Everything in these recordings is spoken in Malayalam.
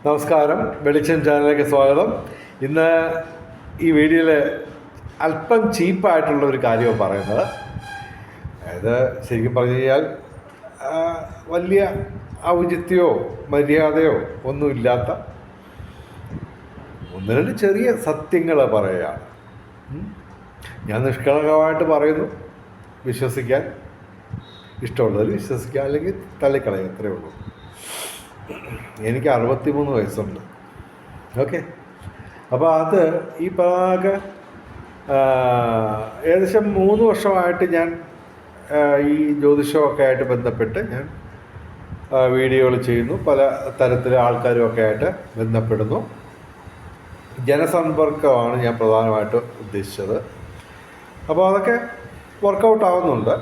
നമസ്കാരം, വെളിച്ചം ചാനലിലേക്ക് സ്വാഗതം. ഇന്ന് ഈ വീഡിയോയിൽ അല്പം ചീപ്പായിട്ടുള്ള ഒരു കാര്യമാണ് പറയുന്നത്. അതായത് ശരിക്കും പറഞ്ഞു കഴിഞ്ഞാൽ വലിയ ഔചിത്യമോ മര്യാദയോ ഒന്നുമില്ലാത്ത ഒന്ന് രണ്ട് ചെറിയ സത്യങ്ങൾ പറയുകയാണ്. ഞാൻ നിഷ്കളങ്കമായിട്ട് പറയുന്നു. വിശ്വസിക്കാൻ ഇഷ്ടമുള്ളവർ വിശ്വസിക്കുക, അല്ലെങ്കിൽ തള്ളിക്കളയുക, അത്രയേ ഉള്ളൂ. എനിക്ക് 63 വയസ്സുണ്ട്. ഓക്കെ, അപ്പോൾ അത് ഈ പറഞ്ഞ ഏകദേശം 3 വർഷമായിട്ട് ഞാൻ ഈ ജ്യോതിഷമൊക്കെ ആയിട്ട് ബന്ധപ്പെട്ട് ഞാൻ വീഡിയോകൾ ചെയ്യുന്നു. പല തരത്തിലെ ആൾക്കാരുമൊക്കെ ആയിട്ട് ബന്ധപ്പെടുന്നു. ജനസമ്പർക്കമാണ് ഞാൻ പ്രധാനമായിട്ട് ഉദ്ദേശിച്ചത്. അപ്പോൾ അതൊക്കെ വർക്കൗട്ട് ആവുന്നുണ്ട്.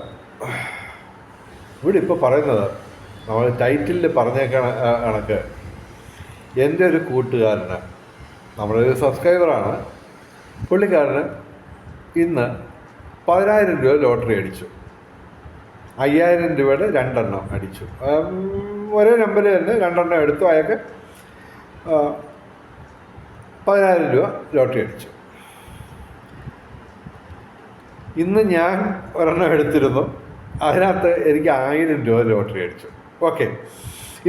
ഇവിടെ ഇപ്പോൾ പറയുന്നത് നമ്മൾ ടൈറ്റിലിൽ പറഞ്ഞേക്കണ കണക്ക് എൻ്റെ ഒരു കൂട്ടുകാരന്, നമ്മുടെ ഒരു സബ്സ്ക്രൈബറാണ്, പുള്ളിക്കാരന് ഇന്ന് 10,000 രൂപ ലോട്ടറി അടിച്ചു. 5,000 രൂപയുടെ 2 എണ്ണം അടിച്ചു. ഒരേ നമ്പറിൽ തന്നെ 2 എണ്ണം എടുത്തു. അയാൾക്ക് 10,000 രൂപ ലോട്ടറി അടിച്ചു. ഇന്ന് ഞാൻ ഒരെണ്ണം എടുത്തിരുന്നു. അതിനകത്ത് എനിക്ക് 1000 രൂപ ലോട്ടറി അടിച്ചു. ഓക്കെ,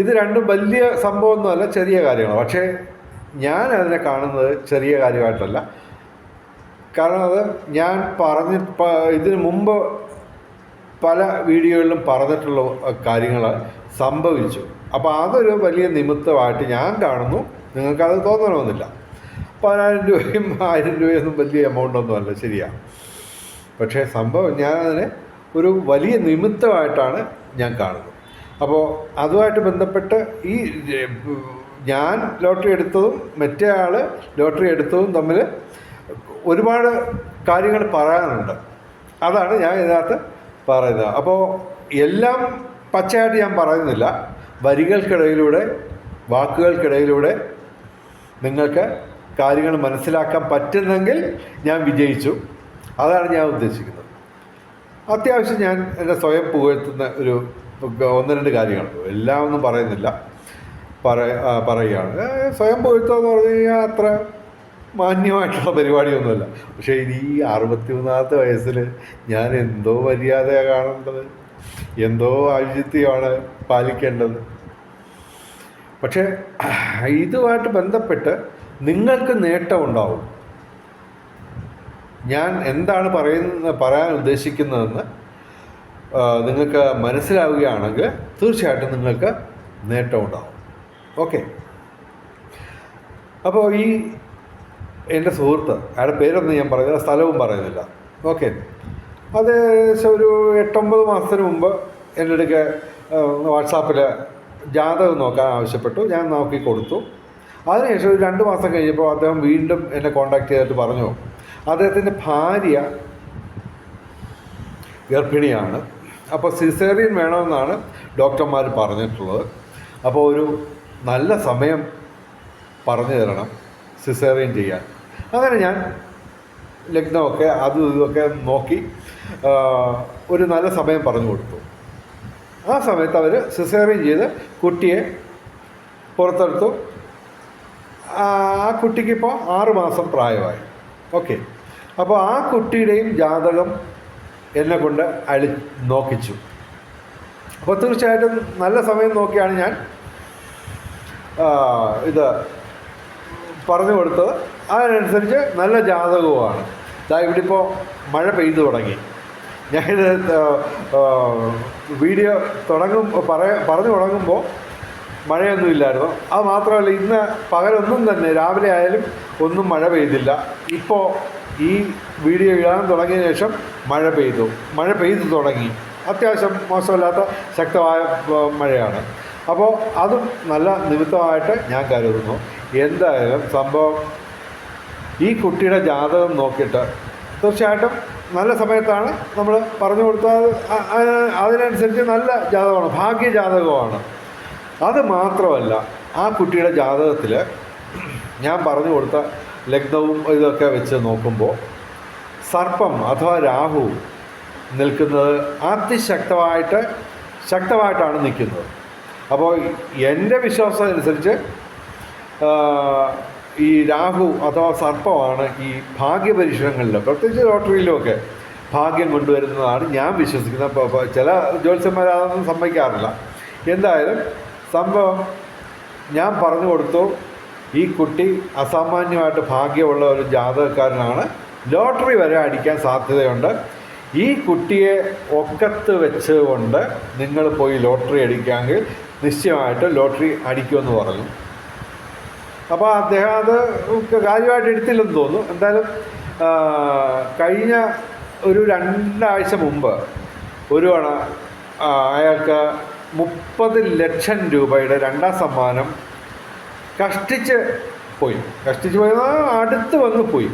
ഇത് രണ്ടും വലിയ സംഭവമൊന്നുമല്ല, ചെറിയ കാര്യമാണ്. പക്ഷേ ഞാൻ അതിനെ കാണുന്നത് ചെറിയ കാര്യമായിട്ടല്ല. കാരണം അത് ഞാൻ ഇതിനു മുമ്പ് പല വീഡിയോകളിലും പറഞ്ഞിട്ടുള്ള കാര്യങ്ങൾ സംഭവിച്ചു. അപ്പോൾ അതൊരു വലിയ നിമിത്തമായിട്ട് ഞാൻ കാണുന്നു. നിങ്ങൾക്കത് തോന്നണമെന്നില്ല. 10,000 രൂപയും 1000 രൂപയൊന്നും വലിയ എമൗണ്ടൊന്നുമല്ല, ശരിയാണ്. പക്ഷേ സംഭവം ഞാനതിനെ ഒരു വലിയ നിമിത്തമായിട്ടാണ് ഞാൻ കാണുന്നത്. അപ്പോൾ അതുമായിട്ട് ബന്ധപ്പെട്ട് ഈ ഞാൻ ലോട്ടറി എടുത്തതും മറ്റേ ആൾ ലോട്ടറി എടുത്തതും തമ്മിൽ ഒരുപാട് കാര്യങ്ങൾ പറയാനുണ്ട്. അതാണ് ഞാൻ ഇതിനകത്ത് പറയുന്നത്. അപ്പോൾ എല്ലാം പച്ചയായിട്ട് ഞാൻ പറയുന്നില്ല. വരികൾക്കിടയിലൂടെ, വാക്കുകൾക്കിടയിലൂടെ നിങ്ങൾക്ക് കാര്യങ്ങൾ മനസ്സിലാക്കാൻ പറ്റുന്നെങ്കിൽ ഞാൻ വിജയിച്ചു. അതാണ് ഞാൻ ഉദ്ദേശിക്കുന്നത്. അത്യാവശ്യം ഞാൻ എന്നെ സ്വയം പുകഴ്ത്തുന്ന ഒരു 1-2 കാര്യങ്ങൾ, എല്ലാം ഒന്നും പറയുന്നില്ല, പറയുകയാണ്. സ്വയം പുകഴ്ത്തുക എന്ന് പറഞ്ഞു കഴിഞ്ഞാൽ അത്ര മാന്യമായിട്ടുള്ള പരിപാടിയൊന്നുമല്ല. പക്ഷേ ഇനി ഈ 63-ാമത്തെ വയസ്സിൽ ഞാൻ എന്തോ മര്യാദയാണ് കാണേണ്ടത്, എന്തോ ഔചിത്യമാണ് പാലിക്കേണ്ടത്. പക്ഷേ ഇതുമായിട്ട് ബന്ധപ്പെട്ട് നിങ്ങൾക്ക് നേട്ടമുണ്ടാവും. ഞാൻ എന്താണ് പറയാൻ ഉദ്ദേശിക്കുന്നതെന്ന് നിങ്ങൾക്ക് മനസ്സിലാവുകയാണെങ്കിൽ തീർച്ചയായിട്ടും നിങ്ങൾക്ക് നേട്ടമുണ്ടാവും. ഓക്കെ, അപ്പോൾ ഈ എൻ്റെ സുഹൃത്ത്, അയാളുടെ പേരൊന്നും ഞാൻ പറയുന്നില്ല, സ്ഥലവും പറയുന്നില്ല. ഓക്കെ, അത് ഏകദേശം ഒരു 8-9 മാസത്തിന് മുമ്പ് എൻ്റെ അടുക്ക് വാട്സാപ്പിൽ ജാതകം നോക്കാൻ ആവശ്യപ്പെട്ടു. ഞാൻ നോക്കി കൊടുത്തു. അതിനുശേഷം ഒരു 2 മാസം കഴിഞ്ഞപ്പോൾ അദ്ദേഹം വീണ്ടും എന്നെ കോൺടാക്ട് ചെയ്തിട്ട് പറഞ്ഞു അദ്ദേഹത്തിൻ്റെ ഭാര്യ ഗർഭിണിയാണ്. അപ്പോൾ സിസേറിയൻ വേണമെന്നാണ് ഡോക്ടർമാർ പറഞ്ഞിട്ടുള്ളത്. അപ്പോൾ ഒരു നല്ല സമയം പറഞ്ഞു തരണം സിസേറിയൻ ചെയ്യാൻ. അങ്ങനെ ഞാൻ ലഗ്നമൊക്കെ അതും ഇതൊക്കെ നോക്കി ഒരു നല്ല സമയം പറഞ്ഞു കൊടുത്തു. ആ സമയത്ത് അവർ സിസേറിയൻ ചെയ്ത് കുട്ടിയെ പുറത്തെടുത്തു. ആ കുട്ടിക്കിപ്പോൾ 6 മാസം പ്രായമായി. ഓക്കെ, അപ്പോൾ ആ കുട്ടിയുടെയും ജാതകം എന്നെ കൊണ്ട് നോക്കിച്ചു. അപ്പോൾ തീർച്ചയായിട്ടും നല്ല സമയം നോക്കിയാണ് ഞാൻ ഇത് പറഞ്ഞു കൊടുത്തത്. അതിനനുസരിച്ച് നല്ല ജാതകവുമാണ്. ഇവിടെ ഇപ്പോൾ മഴ പെയ്തു തുടങ്ങി. ഞാനിത് വീഡിയോ പറഞ്ഞു തുടങ്ങുമ്പോൾ മഴയൊന്നുമില്ലായിരുന്നു. അത് മാത്രമല്ല, ഇന്ന് പകലൊന്നും തന്നെ, രാവിലെ ആയാലും ഒന്നും മഴ പെയ്തില്ല. ഇപ്പോൾ ഈ വീഡിയോ ഇടാൻ തുടങ്ങിയ ശേഷം മഴ പെയ്തു തുടങ്ങി. അത്യാവശ്യം മോശമില്ലാത്ത ശക്തമായ മഴയാണ്. അപ്പോൾ അതും നല്ല നിമിത്തമായിട്ട് ഞാൻ കരുതുന്നു. എന്തായാലും സംഭവം ഈ കുട്ടിയുടെ ജാതകം നോക്കിയിട്ട് തീർച്ചയായിട്ടും നല്ല സമയത്താണ് നമ്മൾ പറഞ്ഞു കൊടുത്തത്. അതിനനുസരിച്ച് നല്ല ജാതകമാണ്, ഭാഗ്യ ജാതകമാണ്. അത് മാത്രമല്ല, ആ കുട്ടിയുടെ ജാതകത്തിൽ ഞാൻ പറഞ്ഞു കൊടുത്ത ലഗ്നവും ഇതൊക്കെ വെച്ച് നോക്കുമ്പോൾ സർപ്പം അഥവാ രാഹു നിൽക്കുന്നത് അതിശക്തമായിട്ടാണ് നിൽക്കുന്നത്. അപ്പോൾ എൻ്റെ വിശ്വാസം അനുസരിച്ച് ഈ രാഹു അഥവാ സർപ്പമാണ് ഈ ഭാഗ്യപരീക്ഷണങ്ങളിൽ, പ്രത്യേകിച്ച് ലോട്ടറിയിലുമൊക്കെ ഭാഗ്യം കൊണ്ടുവരുന്നതാണ് ഞാൻ വിശ്വസിക്കുന്നത്. ചില ജ്യോത്സ്യന്മാർ അതൊന്നും സമ്മതിക്കാറില്ല. എന്തായാലും സംഭവം ഞാൻ പറഞ്ഞു കൊടുത്തു. ഈ കുട്ടി അസാമാന്യമായിട്ട് ഭാഗ്യമുള്ള ഒരു ജാതകക്കാരനാണ്. ലോട്ടറി വരെ അടിക്കാൻ സാധ്യതയുണ്ട്. ഈ കുട്ടിയെ ഒക്കത്ത് വെച്ചുകൊണ്ട് നിങ്ങൾ പോയി ലോട്ടറി അടിക്കാമെങ്കിൽ നിശ്ചയമായിട്ട് ലോട്ടറി അടിക്കുമെന്ന് പറഞ്ഞു. അപ്പോൾ അദ്ദേഹം അത് കാര്യമായിട്ട് എടുത്തില്ലെന്ന് തോന്നുന്നു. എന്തായാലും കഴിഞ്ഞ ഒരു 2 ആഴ്ച മുമ്പ് ഒരു അയാൾക്ക് 30 ലക്ഷം രൂപയുടെ 2ാം സമ്മാനം കഷ്ടിച്ച് പോയി. അടുത്ത് വന്ന് പോയി.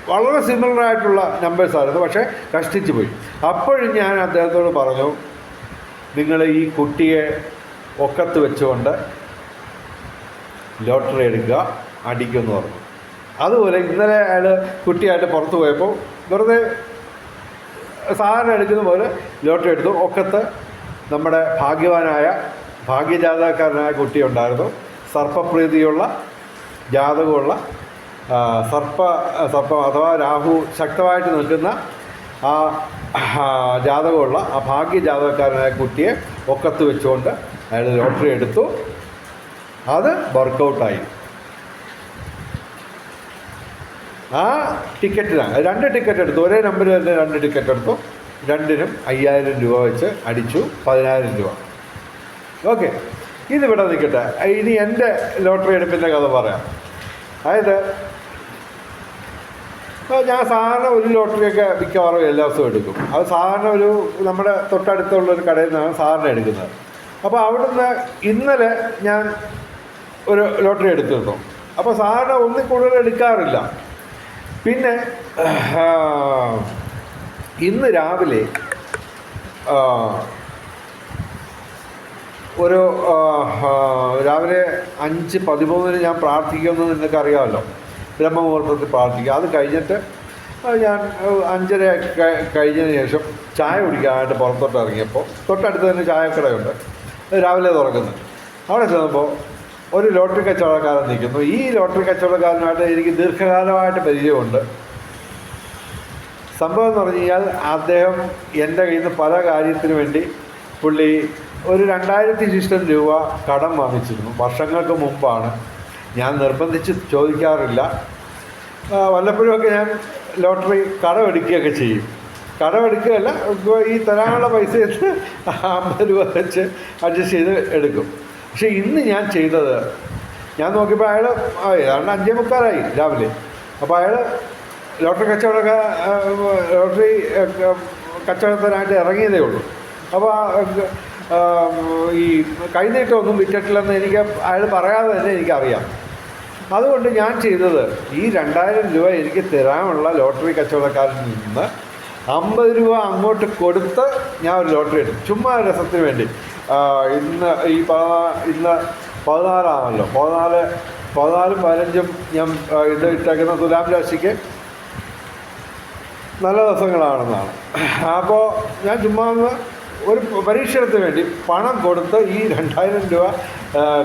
വളരെ സിമിലറായിട്ടുള്ള നമ്പേഴ്സായിരുന്നു, പക്ഷേ കഷ്ടിച്ച് പോയി. അപ്പോഴും ഞാൻ അദ്ദേഹത്തോട് പറഞ്ഞു, നിങ്ങൾ ഈ കുട്ടിയെ ഒക്കത്ത് വെച്ചുകൊണ്ട് ലോട്ടറി എടുക്കുക, അടിക്കുമെന്ന് പറഞ്ഞു. അതുപോലെ ഇന്നലെ അയാൾ കുട്ടിയായിട്ട് പുറത്ത് പോയപ്പോൾ വെറുതെ സാധാരണ എടുക്കുന്ന പോലെ ലോട്ടറി എടുത്തു. ഒക്കത്ത് നമ്മുടെ ഭാഗ്യജാതകക്കാരനായ കുട്ടി ഉണ്ടായിരുന്നു. സർപ്പപ്രീതിയുള്ള ജാതകമുള്ള സർപ്പം അഥവാ രാഹു ശക്തമായിട്ട് നിൽക്കുന്ന ആ ജാതകമുള്ള ആ ഭാഗ്യജാതകക്കാരനായ കുട്ടിയെ ഒക്കത്ത് വെച്ചുകൊണ്ട് അയാൾ ലോട്ടറി എടുത്തു. അത് വർക്കൗട്ടായി. ആ ടിക്കറ്റിനാണ് 2 ടിക്കറ്റ് എടുത്തു. ഒരേ നമ്പർ തന്നെ 2 ടിക്കറ്റ് എടുത്തു. 2നും 5000 രൂപ വെച്ച് അടിച്ചു. 10000 രൂപ. ഓക്കെ, ഇതിവിടെ നിൽക്കട്ടെ. ഇനി എൻ്റെ ലോട്ടറി എടുപ്പിൻ്റെ കഥ പറയാം. അതായത് ഞാൻ സാധാരണ ഒരു ലോട്ടറിയൊക്കെ മിക്കവാറും എല്ലാ ദിവസവും എടുക്കും. അത് സാധാരണ നമ്മുടെ തൊട്ടടുത്തുള്ളൊരു കടയിൽ നിന്നാണ് സാധാരണ എടുക്കുന്നത്. അപ്പോൾ അവിടുന്ന് ഇന്നലെ ഞാൻ ഒരു ലോട്ടറി എടുത്തിരുന്നു. അപ്പോൾ സാധാരണ ഒന്നിൽ കൂടുതൽ എടുക്കാറില്ല. പിന്നെ ഇന്ന് രാവിലെ രാവിലെ 5:13 ഞാൻ പ്രാർത്ഥിക്കുമെന്ന് നിങ്ങൾക്ക് അറിയാമല്ലോ. ബ്രഹ്മമുഹൂർത്തത്തിൽ പ്രാർത്ഥിക്കുക. അത് കഴിഞ്ഞിട്ട് ഞാൻ 5:30 കഴിഞ്ഞതിന് ശേഷം ചായ കുടിക്കാനായിട്ട് പുറത്തോട്ട് ഇറങ്ങിയപ്പോൾ തൊട്ടടുത്ത് തന്നെ ചായക്കടയുണ്ട്, രാവിലെ തുറക്കുന്നത്. അവിടെ ചെന്നപ്പോൾ ഒരു ലോട്ടറി കച്ചവടക്കാരൻ നിൽക്കുന്നു. ഈ ലോട്ടറി കച്ചവടക്കാരനായിട്ട് എനിക്ക് ദീർഘകാലമായിട്ട് പരിചയമുണ്ട്. സംഭവം എന്ന് പറഞ്ഞു കഴിഞ്ഞാൽ അദ്ദേഹം എൻ്റെ കയ്യിൽ നിന്ന് പല കാര്യത്തിന് വേണ്ടി പുള്ളി ഒരു 2000 രൂപ കടം വാങ്ങിച്ചിരുന്നു. വർഷങ്ങൾക്ക് മുമ്പാണ്. ഞാൻ നിർബന്ധിച്ച് ചോദിക്കാറില്ല. വല്ലപ്പോഴുമൊക്കെ ഞാൻ ലോട്ടറി കടമെടുക്കുകയൊക്കെ ചെയ്യും. കടമെടുക്കുകയല്ല, ഈ തരാനുള്ള പൈസയിൽ 50 രൂപ വെച്ച് അഡ്ജസ്റ്റ് ചെയ്ത് എടുക്കും. പക്ഷേ ഇന്ന് ഞാൻ ചെയ്തത്, ഞാൻ നോക്കിയപ്പോൾ അയാൾ ഏതാണ്ട് 5:45 രാവിലെ. അപ്പോൾ അയാൾ ലോട്ടറി കച്ചവടത്തിനായിട്ട് ഇറങ്ങിയതേ ഉള്ളൂ. അപ്പോൾ ഈ കൈനീട്ടമൊന്നും വിറ്റിട്ടില്ലെന്ന് അയാൾ പറയാതെ തന്നെ എനിക്കറിയാം. അതുകൊണ്ട് ഞാൻ ചെയ്തത്, ഈ 2000 രൂപ എനിക്ക് തരാനുള്ള ലോട്ടറി കച്ചവടക്കാരിൽ നിന്ന് 50 രൂപ അങ്ങോട്ട് കൊടുത്ത് ഞാൻ ഒരു ലോട്ടറി എടുത്തു. ചുമ്മാ രസത്തിന് വേണ്ടി. ഇന്ന് 14 14 15 ഞാൻ ഇത് ഇട്ടേക്കുന്ന തുലാം രാശിക്ക് നല്ല ദിവസങ്ങളാണെന്നാണ്. അപ്പോൾ ഞാൻ ചുമ്മാ ഒരു പരീക്ഷണത്തിന് വേണ്ടി പണം കൊടുത്ത് ഈ 2000 രൂപ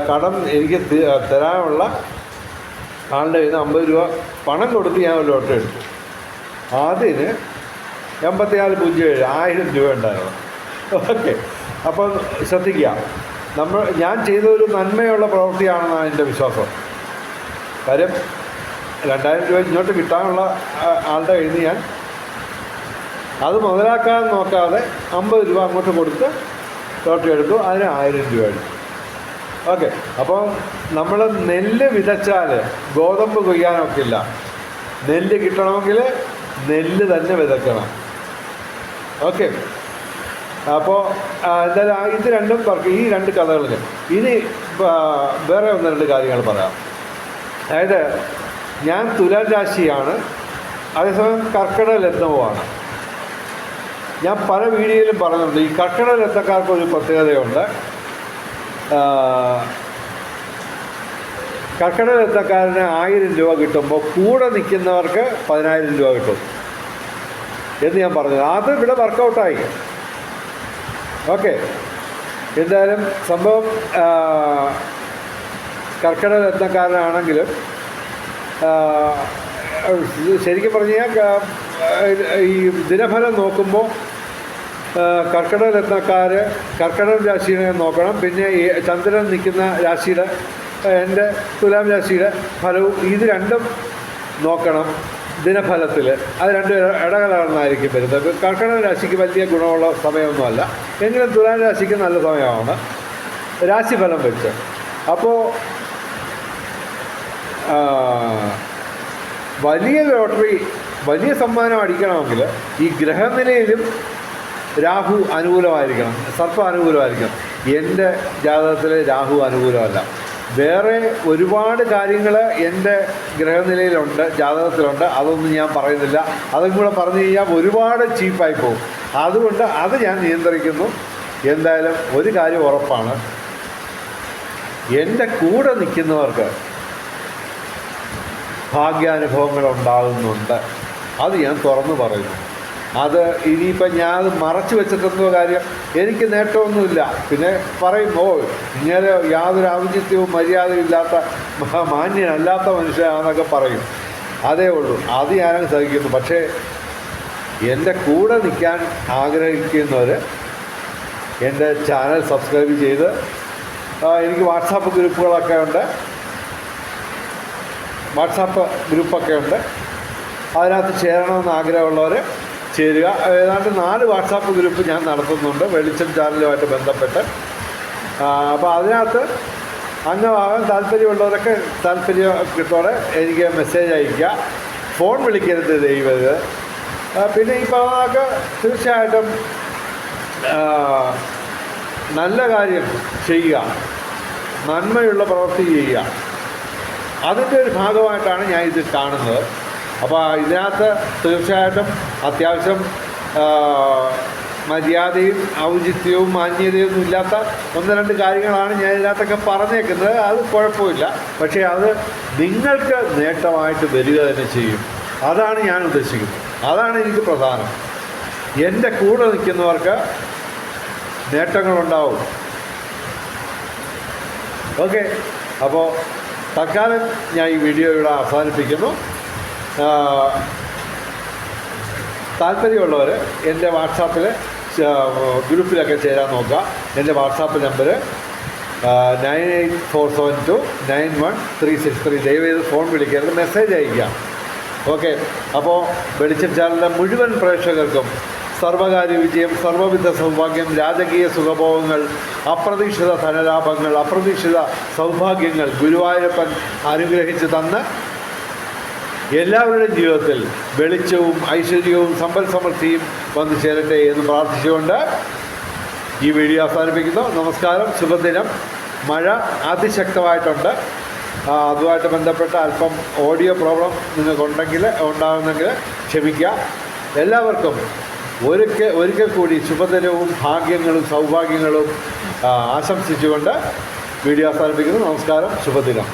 കടം എനിക്ക് തരാനുള്ള ആളുടെ കയ്യിൽ നിന്ന് 50 രൂപ പണം കൊടുത്ത് ഞാൻ ഒരു ലോട്ടറി എടുത്തു. അതിന് 8407 1000 രൂപ ഉണ്ടായിരുന്നു. ഓക്കെ, അപ്പോൾ ശ്രദ്ധിക്കുക, ഞാൻ ചെയ്ത ഒരു നന്മയുള്ള പ്രവൃത്തിയാണെന്നാണ് എൻ്റെ വിശ്വാസം. കാര്യം 2000 രൂപ ഇങ്ങോട്ട് കിട്ടാനുള്ള ആളുടെ കയ്യിൽ നിന്ന് ഞാൻ അത് മുതലാക്കാൻ നോക്കാതെ 50 രൂപ അങ്ങോട്ട് കൊടുത്ത് ലോട്ടറി എടുത്തു. അതിന് 1000 രൂപ എടുത്തു. ഓക്കെ, അപ്പോൾ നമ്മൾ നെല്ല് വിതച്ചാൽ ഗോതമ്പ് കൊയ്യാനൊക്കില്ല. നെല്ല് കിട്ടണമെങ്കിൽ നെല്ല് തന്നെ വിതയ്ക്കണം. ഓക്കെ, അപ്പോൾ എന്തായാലും ഇത് രണ്ടും ഈ 2 കഥകളിൽ ഇനി വേറെ 1-2 കാര്യങ്ങൾ പറയാം. അതായത് ഞാൻ തുലാം രാശിയാണ്, അതേസമയം കർക്കിടക ലഗ്നവുമാണ്. ഞാൻ പല വീഡിയോയിലും പറഞ്ഞിട്ടുണ്ട്, ഈ കർക്കിടക ലഗ്നക്കാർക്ക് ഒരു പ്രത്യേകതയുണ്ട്. കർക്കിടക ലഗ്നക്കാരന് 1000 രൂപ കിട്ടുമ്പോൾ കൂടെ നിൽക്കുന്നവർക്ക് 10000 രൂപ കിട്ടും എന്ന് ഞാൻ പറഞ്ഞത്. അത് ഇവിടെ വർക്കൗട്ടായി. ഓക്കെ, എന്തായാലും സംഭവം കർക്കിടക ലഗ്നക്കാരനാണെങ്കിലും ശരിക്കും പറഞ്ഞു കഴിഞ്ഞാൽ ഈ ദിനഫലം നോക്കുമ്പോൾ കർക്കിടക ലഗ്നക്കാർ കർക്കിടക രാശിയെ നോക്കണം. പിന്നെ ഈ ചന്ദ്രൻ നിൽക്കുന്ന രാശിയുടെ എൻ്റെ തുലാം രാശിയുടെ ഫലവും ഇത് രണ്ടും നോക്കണം ദിനഫലത്തിൽ. അത് രണ്ടും ഇടകലർന്നായിരിക്കും വരുന്നത്. കർക്കിടക രാശിക്ക് വലിയ ഗുണമുള്ള സമയമൊന്നുമല്ല, എങ്കിലും തുലാം രാശിക്ക് നല്ല സമയമാണ് രാശിഫലം വെച്ച്. അപ്പോൾ വലിയ ലോട്ടറി, വലിയ സമ്മാനം അടിക്കണമെങ്കിൽ ഈ ഗ്രഹനിലയിലും രാഹു അനുകൂലമായിരിക്കണം, സർപ്പം അനുകൂലമായിരിക്കണം. എൻ്റെ ജാതകത്തിൽ രാഹു അനുകൂലമല്ല. വേറെ ഒരുപാട് കാര്യങ്ങൾ എൻ്റെ ഗ്രഹനിലയിലുണ്ട്, ജാതകത്തിലുണ്ട്. അതൊന്നും ഞാൻ പറയുന്നില്ല. അതും കൂടെ പറഞ്ഞു കഴിഞ്ഞാൽ ഒരുപാട് ചീപ്പായി പോകും. അതുകൊണ്ട് അത് ഞാൻ നിയന്ത്രിക്കുന്നു. എന്തായാലും ഒരു കാര്യം ഉറപ്പാണ്, എൻ്റെ കൂടെ നിൽക്കുന്നവർക്ക് ഭാഗ്യാനുഭവങ്ങൾ ഉണ്ടാകുന്നുണ്ട്. അത് ഞാൻ തുറന്നു പറയുന്നു. അത് ഇനിയിപ്പം ഞാൻ അത് മറച്ചു വെച്ചിട്ടെന്തോ കാര്യം, എനിക്ക് നേട്ടമൊന്നുമില്ല. പിന്നെ പറയും, ഇങ്ങനെ യാതൊരു ഔചിത്യവും മര്യാദയും ഇല്ലാത്ത മാന്യനല്ലാത്ത മനുഷ്യനാണെന്നൊക്കെ പറയും. അതേ ഉള്ളൂ, അത് ഞാനങ്ങ് സഹിക്കുന്നു. പക്ഷേ എൻ്റെ കൂടെ നിൽക്കാൻ ആഗ്രഹിക്കുന്നവർ എൻ്റെ ചാനൽ സബ്സ്ക്രൈബ് ചെയ്ത്, എനിക്ക് വാട്സാപ്പ് ഗ്രൂപ്പൊക്കെ ഉണ്ട്, അതിനകത്ത് ചേരണമെന്ന് ആഗ്രഹമുള്ളവർ ചേരുക. ഏതാണ്ട് 4 വാട്സാപ്പ് ഗ്രൂപ്പ് ഞാൻ നടത്തുന്നുണ്ട് വെളിച്ചം ചാനലുമായിട്ട് ബന്ധപ്പെട്ട്. അപ്പോൾ അതിനകത്ത് അംഗമാകാൻ താല്പര്യമുള്ളവരൊക്കെ താല്പര്യത്തോടെ എനിക്ക് മെസ്സേജ് അയയ്ക്കുക. ഫോൺ വിളിക്കരുത് ദയവത്. പിന്നെ ഈ പറഞ്ഞതൊക്കെ തീർച്ചയായിട്ടും നല്ല കാര്യം ചെയ്യുക, നന്മയുള്ള പ്രവൃത്തി ചെയ്യുക, അതിൻ്റെ ഒരു ഭാഗമായിട്ടാണ് ഞാൻ ഇത് കാണുന്നത്. അപ്പോൾ ഇതിനകത്ത് തീർച്ചയായിട്ടും അത്യാവശ്യം മര്യാദയും ഔചിത്യവും മാന്യതയൊന്നും ഇല്ലാത്ത 1-2 കാര്യങ്ങളാണ് ഞാൻ ഇതിനകത്തൊക്കെ പറഞ്ഞേക്കുന്നത്. അത് കുഴപ്പമില്ല. പക്ഷേ അത് നിങ്ങൾക്ക് നേട്ടമായിട്ട് വരിക തന്നെ ചെയ്യും. അതാണ് ഞാൻ ഉദ്ദേശിക്കുന്നത്. അതാണ് എനിക്ക് പ്രധാനം. എൻ്റെ കൂടെ നിൽക്കുന്നവർക്ക് നേട്ടങ്ങളുണ്ടാവും. ഓക്കെ, അപ്പോൾ തൽക്കാലം ഞാൻ ഈ വീഡിയോ ഇവിടെ അവസാനിപ്പിക്കുന്നു. താല്പര്യമുള്ളവർ എൻ്റെ വാട്സാപ്പിൽ ഗ്രൂപ്പിലൊക്കെ ചേരാൻ നോക്കുക. എൻ്റെ വാട്സാപ്പ് നമ്പർ 9847291363. ദയവേത് ഫോൺ വിളിക്കരുത്, മെസ്സേജ് അയയ്ക്കുക. ഓക്കെ, അപ്പോൾ വെളിച്ചം ചാനലിലെ മുഴുവൻ പ്രേക്ഷകർക്കും സർവകാര്യ വിജയം, സർവവിധ സൗഭാഗ്യം, രാജകീയ സുഖഭോഗങ്ങൾ, അപ്രതീക്ഷിത ധനലാഭങ്ങൾ, അപ്രതീക്ഷിത സൗഭാഗ്യങ്ങൾ ഗുരുവായൂരപ്പൻ അനുഗ്രഹിച്ച് തന്ന് എല്ലാവരുടെയും ജീവിതത്തിൽ വെളിച്ചവും ഐശ്വര്യവും സമ്പൽ സമൃദ്ധിയും വന്നു ചേരട്ടെ എന്ന് പ്രാർത്ഥിച്ചുകൊണ്ട് ഈ വീഡിയോ അവസാനിപ്പിക്കുന്നു. നമസ്കാരം, ശുഭദിനം. മഴ അതിശക്തമായിട്ടുണ്ട്. അതുമായിട്ട് ബന്ധപ്പെട്ട അല്പം ഓഡിയോ പ്രോബ്ലം ഉണ്ടാകുന്നെങ്കിൽ ക്ഷമിക്കുക. എല്ലാവർക്കും ഒരിക്കൽ കൂടി ശുഭദിനവും ഭാഗ്യങ്ങളും സൗഭാഗ്യങ്ങളും ആശംസിച്ചുകൊണ്ട് വീഡിയോ അവസാനിപ്പിക്കുന്നു. നമസ്കാരം, ശുഭദിനം.